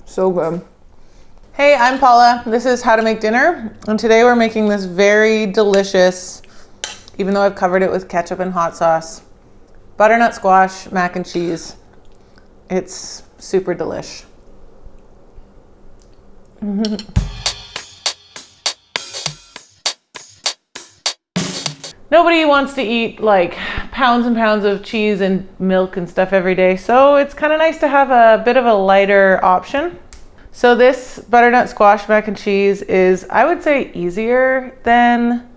So good. Hey, I'm Paula. This is How to Make Dinner. And today we're making this very delicious, even though I've covered it with ketchup and hot sauce, butternut squash mac and cheese. It's super delish. Nobody wants to eat like pounds and pounds of cheese and milk and stuff every day, so it's kind of nice to have a bit of a lighter option. So this butternut squash mac and cheese is, I would say, easier than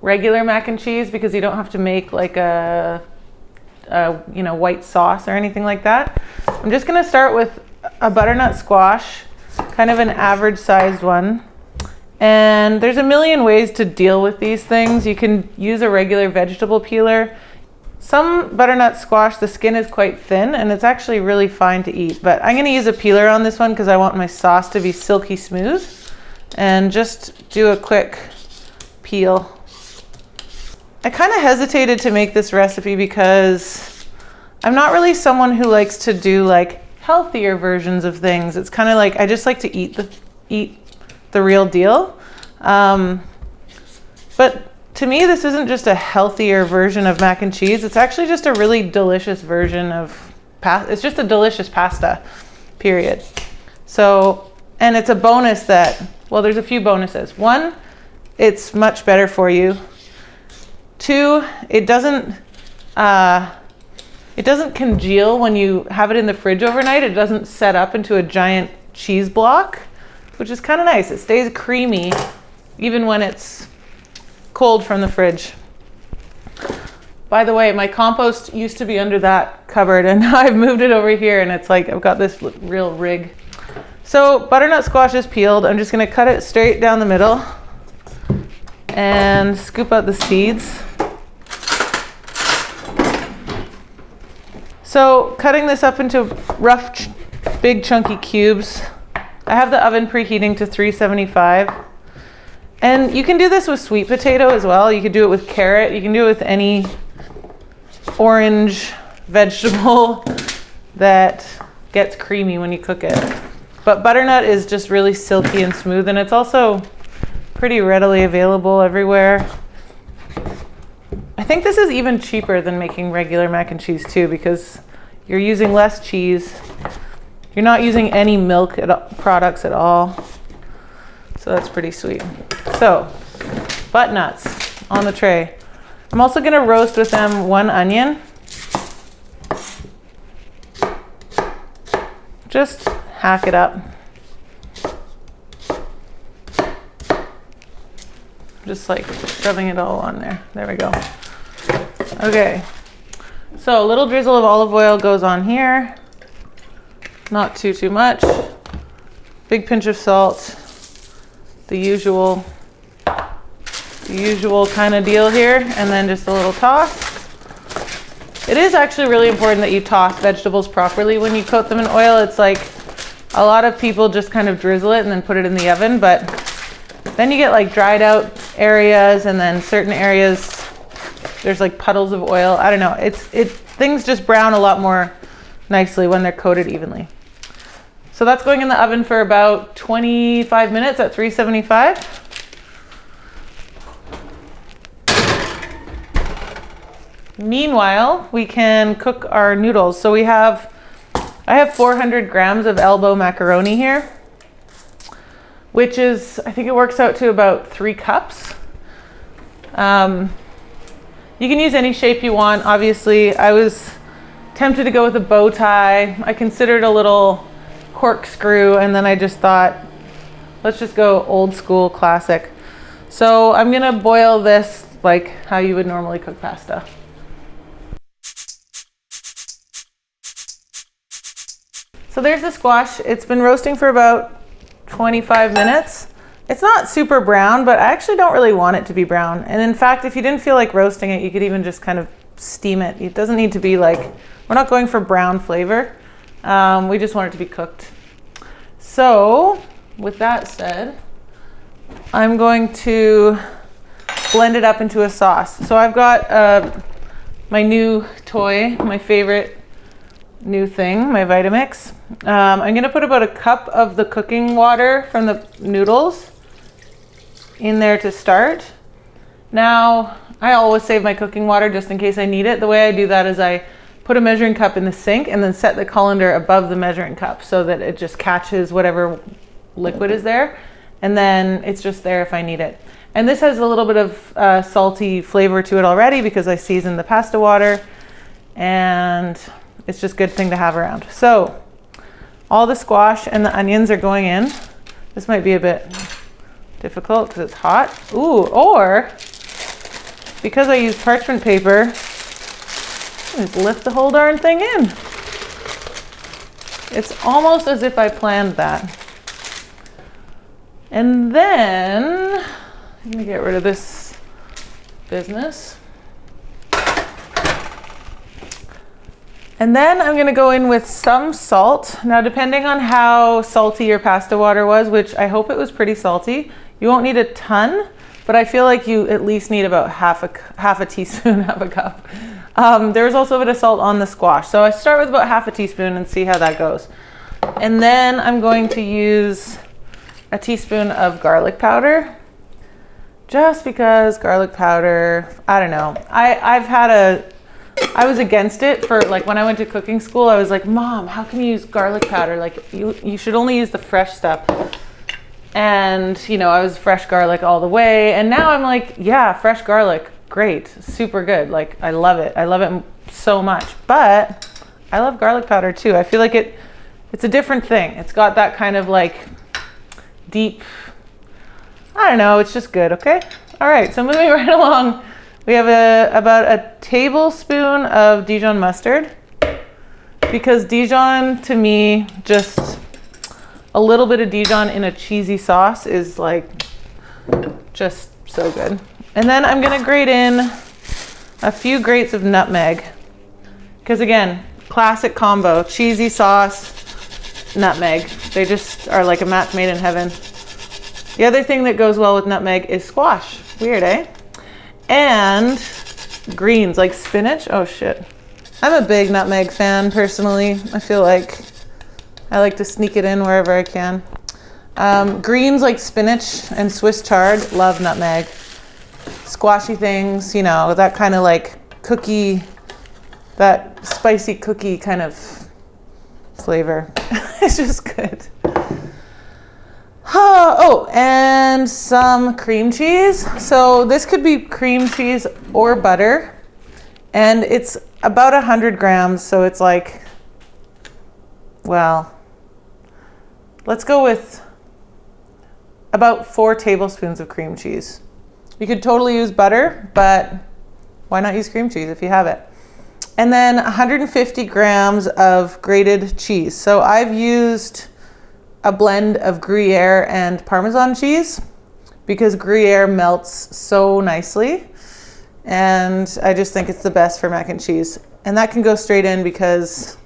regular mac and cheese because you don't have to make like a white sauce or anything like that. I'm just gonna start with a butternut squash, kind of an average sized one. And there's a million ways to deal with these things. You can use a regular vegetable peeler. Some butternut squash, the skin is quite thin and it's actually really fine to eat. But I'm gonna use a peeler on this one because I want my sauce to be silky smooth. And just do a quick peel. I kind of hesitated to make this recipe because I'm not really someone who likes to do like healthier versions of things. It's kind of like, I just like to eat the real deal. But to me, this isn't just a healthier version of mac and cheese. It's actually just a really delicious version of pasta. It's just a delicious pasta, period. So, and it's a bonus that, well, there's a few bonuses. One, it's much better for you. Two, it doesn't congeal when you have it in the fridge overnight. It doesn't set up into a giant cheese block, which is kind of nice. It stays creamy even when it's cold from the fridge. By the way, my compost used to be under that cupboard and now I've moved it over here and it's like I've got this real rig. So butternut squash is peeled. I'm just gonna cut it straight down the middle and scoop out the seeds. So cutting this up into rough, big chunky cubes. I have the oven preheating to 375. And you can do this with sweet potato as well. You could do it with carrot. You can do it with any orange vegetable that gets creamy when you cook it. But butternut is just really silky and smooth, and it's also pretty readily available everywhere. I think this is even cheaper than making regular mac and cheese too, because you're using less cheese. You're not using any milk products at all. So that's pretty sweet. So, butt nuts on the tray. I'm also gonna roast with them one onion. Just hack it up. Just like shoving it all on there. There we go. Okay. So a little drizzle of olive oil goes on here. Not too much. Big pinch of salt. The usual kind of deal here, and then just a little toss. It is actually really important that you toss vegetables properly when you coat them in oil. It's like a lot of people just kind of drizzle it and then put it in the oven, but then you get like dried out areas, and then certain areas there's like puddles of oil. I don't know. Things just brown a lot more nicely when they're coated evenly. So that's going in the oven for about 25 minutes at 375. Meanwhile, we can cook our noodles. So I have 400 grams of elbow macaroni here, which is, I think it works out to about 3 cups. You can use any shape you want. Obviously, I was tempted to go with a bow tie. I considered a little corkscrew, and then I just thought, let's just go old school classic. So I'm gonna boil this like how you would normally cook pasta. So there's the squash. It's been roasting for about 25 minutes. It's not super brown, but I actually don't really want it to be brown. And in fact, if you didn't feel like roasting it, you could even just kind of steam it. It doesn't need to be like, we're not going for brown flavor. We just want it to be cooked. So with that said, I'm going to blend it up into a sauce. So I've got my new toy, my favorite new thing, my Vitamix. I'm gonna put about a cup of the cooking water from the noodles in there to start. Now, I always save my cooking water just in case I need it. The way I do that is I put a measuring cup in the sink and then set the colander above the measuring cup so that it just catches whatever liquid is there. And then it's just there if I need it. And this has a little bit of salty flavor to it already because I seasoned the pasta water, and it's just a good thing to have around. So all the squash and the onions are going in. This might be a bit difficult because it's hot. Ooh, or because I use parchment paper, just lift the whole darn thing in. It's almost as if I planned that. And then I'm gonna get rid of this business. And then I'm gonna go in with some salt. Now, depending on how salty your pasta water was, which I hope it was pretty salty, you won't need a ton, but I feel like you at least need about half a teaspoon, half a cup. There's also a bit of salt on the squash. So I start with about half a teaspoon and see how that goes. And then I'm going to use a teaspoon of garlic powder, just because garlic powder, I don't know. I was against it for, like, when I went to cooking school, I was like, Mom, how can you use garlic powder? Like, you should only use the fresh stuff. And, you know, I was fresh garlic all the way. And now I'm like, yeah, fresh garlic, great, super good. Like, I love it. I love it so much. But I love garlic powder too. I feel like it's a different thing. It's got that kind of like deep, I don't know, it's just good, okay? All right, so moving right along, we have about a tablespoon of Dijon mustard, because Dijon, to me, just a little bit of Dijon in a cheesy sauce is like just so good. And then I'm gonna grate in a few grates of nutmeg, because again, classic combo, cheesy sauce, nutmeg. They just are like a match made in heaven. The other thing that goes well with nutmeg is squash. Weird, eh? And greens like spinach. Oh shit. I'm a big nutmeg fan personally. I feel like I like to sneak it in wherever I can. Greens like spinach and Swiss chard, love nutmeg. Squashy things, you know, that kind of like cookie, that spicy cookie kind of flavor. It's just good. Oh, and some cream cheese. So this could be cream cheese or butter. And it's about 100 grams. So it's like, well, let's go with about 4 tablespoons of cream cheese. You could totally use butter, but why not use cream cheese if you have it? And then 150 grams of grated cheese. So I've used a blend of Gruyere and Parmesan cheese because Gruyere melts so nicely. And I just think it's the best for mac and cheese. And that can go straight in because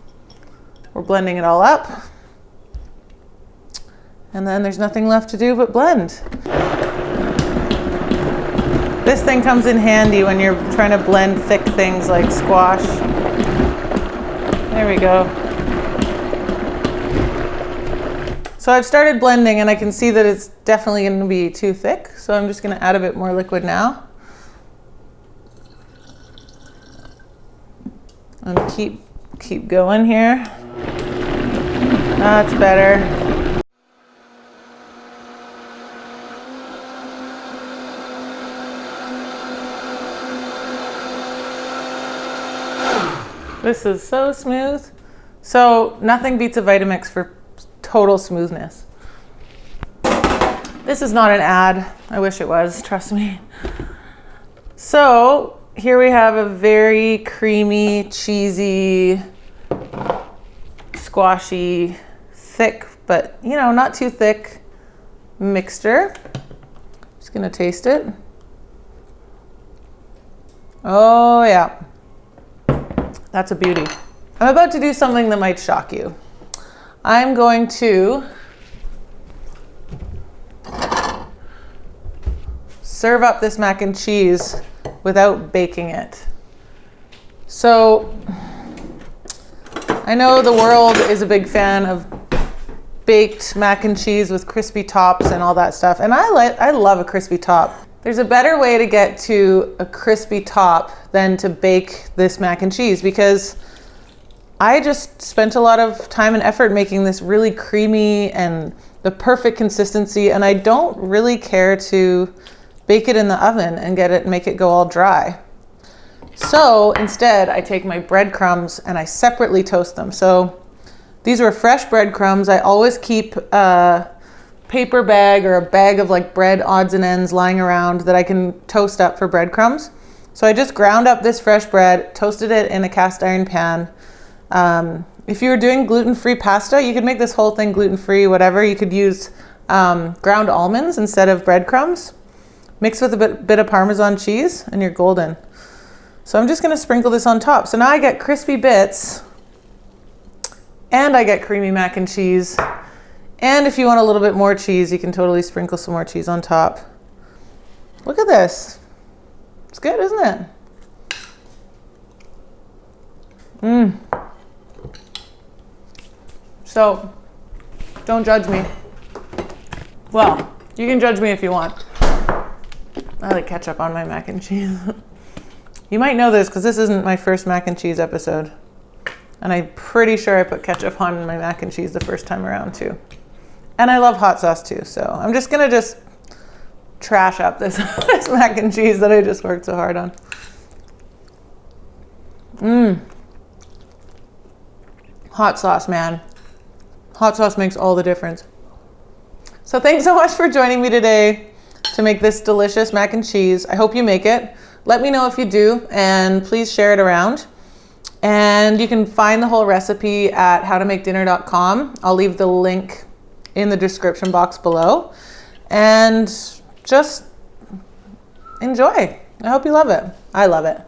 we're blending it all up. And then there's nothing left to do but blend. This thing comes in handy when you're trying to blend thick things like squash. There we go. So I've started blending and I can see that it's definitely going to be too thick. So I'm just going to add a bit more liquid now. And keep going here. That's better. This is so smooth. So nothing beats a Vitamix for total smoothness. This is not an ad. I wish it was, trust me. So here we have a very creamy, cheesy, squashy, thick, but you know, not too thick mixture. Just gonna taste it. Oh yeah. That's a beauty. I'm about to do something that might shock you. I'm going to serve up this mac and cheese without baking it. So I know the world is a big fan of baked mac and cheese with crispy tops and all that stuff. And I love a crispy top. There's a better way to get to a crispy top than to bake this mac and cheese, because I just spent a lot of time and effort making this really creamy and the perfect consistency, and I don't really care to bake it in the oven and make it go all dry. So instead, I take my breadcrumbs and I separately toast them. So these were fresh breadcrumbs. I always keep a paper bag or a bag of like bread odds and ends lying around that I can toast up for breadcrumbs. So I just ground up this fresh bread, toasted it in a cast iron pan. If you were doing gluten-free pasta, you could make this whole thing gluten-free, whatever. You could use ground almonds instead of breadcrumbs. Mix with a bit of Parmesan cheese and you're golden. So I'm just gonna sprinkle this on top. So now I get crispy bits and I get creamy mac and cheese. And if you want a little bit more cheese, you can totally sprinkle some more cheese on top. Look at this. It's good, isn't it? So, don't judge me. Well, you can judge me if you want. I like ketchup on my mac and cheese. You might know this because this isn't my first mac and cheese episode. And I'm pretty sure I put ketchup on my mac and cheese the first time around too. And I love hot sauce too, so I'm just gonna trash up this, this mac and cheese that I just worked so hard on. Hot sauce, man. Hot sauce makes all the difference. So thanks so much for joining me today to make this delicious mac and cheese. I hope you make it. Let me know if you do, and please share it around. And you can find the whole recipe at howtomakedinner.com. I'll leave the link in the description box below. And just enjoy. I hope you love it. I love it.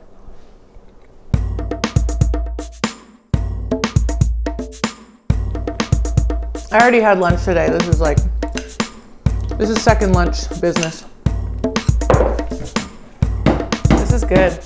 I already had lunch today. This is second lunch business. This is good.